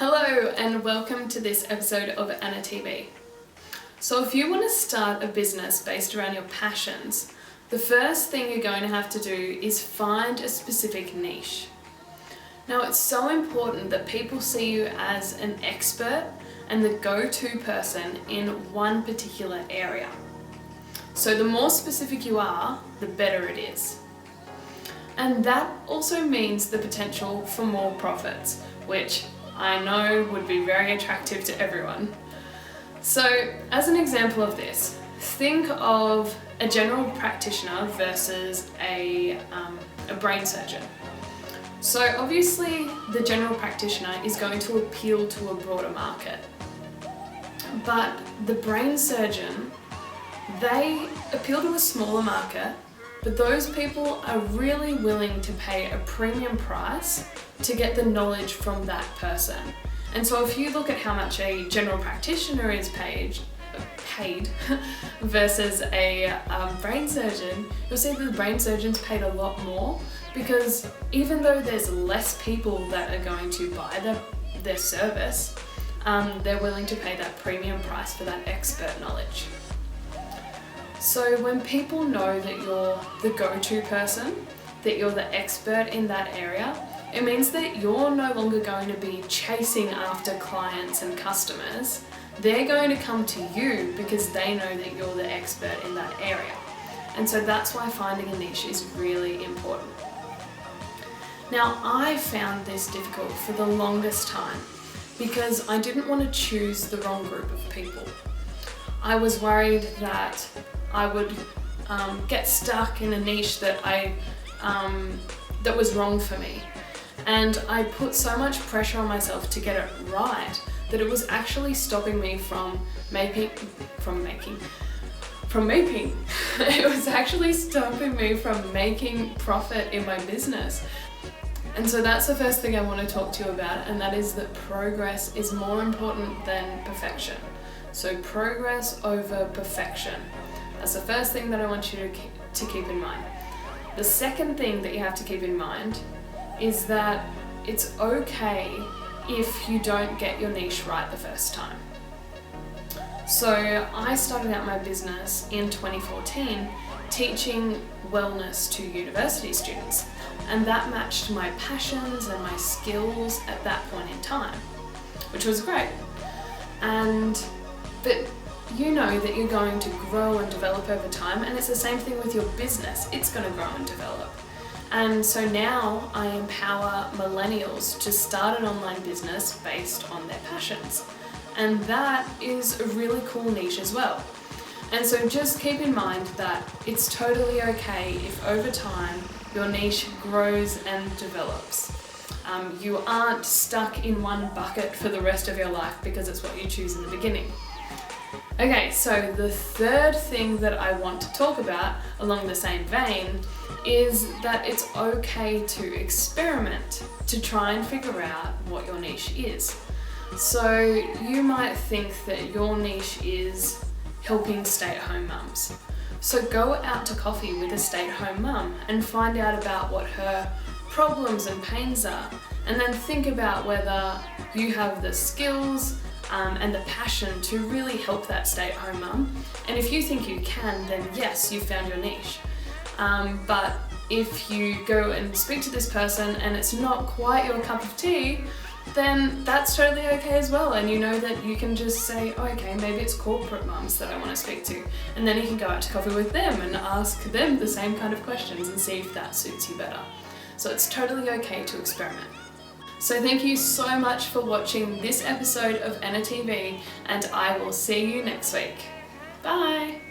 Hello and welcome to this episode of Anna TV. So if you want to start a business based around your passions, the first thing you're going to have to do is find a specific niche. Now it's so important that people see you as an expert and the go-to person in one particular area. So the more specific you are, the better it is. And that also means the potential for more profits, which I know would be very attractive to everyone. So as an example of this, think of a general practitioner versus a brain surgeon. So obviously the general practitioner is going to appeal to a broader market, but the brain surgeon, they appeal to a smaller market, but those people are really willing to pay a premium price to get the knowledge from that person. And so if you look at how much a general practitioner is paid versus a brain surgeon, you'll see that the brain surgeon's paid a lot more, because even though there's less people that are going to buy their service, they're willing to pay that premium price for that expert knowledge. So when people know that you're the go-to person, that you're the expert in that area, it means that you're no longer going to be chasing after clients and customers. They're going to come to you because they know that you're the expert in that area. And so that's why finding a niche is really important. Now, I found this difficult for the longest time because I didn't want to choose the wrong group of people. I was worried that I would get stuck in a niche that that was wrong for me. And I put so much pressure on myself to get it right that it was actually stopping me from making. It was actually stopping me from making profit in my business. And so that's the first thing I want to talk to you about, and that is that progress is more important than perfection. So progress over perfection. That's the first thing that I want you to keep in mind. The second thing that you have to keep in mind is that it's okay if you don't get your niche right the first time. So I started out my business in 2014 teaching wellness to university students, and that matched my passions and my skills at that point in time, which was great. But you know that you're going to grow and develop over time, and it's the same thing with your business. It's going to grow and develop. And so now I empower millennials to start an online business based on their passions. And that is a really cool niche as well. And so just keep in mind that it's totally okay if over time your niche grows and develops. You aren't stuck in one bucket for the rest of your life because it's what you choose in the beginning. Okay, so the third thing that I want to talk about along the same vein is that it's okay to experiment, to try and figure out what your niche is. So you might think that your niche is helping stay-at-home mums. So go out to coffee with a stay-at-home mum and find out about what her problems and pains are, and then think about whether you have the skills and the passion to really help that stay-at-home mum. And if you think you can, then yes, you found your niche. But if you go and speak to this person and it's not quite your cup of tea, then that's totally okay as well. And you know that you can just say, oh, okay, maybe it's corporate mums that I want to speak to. And then you can go out to coffee with them and ask them the same kind of questions and see if that suits you better. So it's totally okay to experiment. So thank you so much for watching this episode of Anna TV, and I will see you next week. Bye!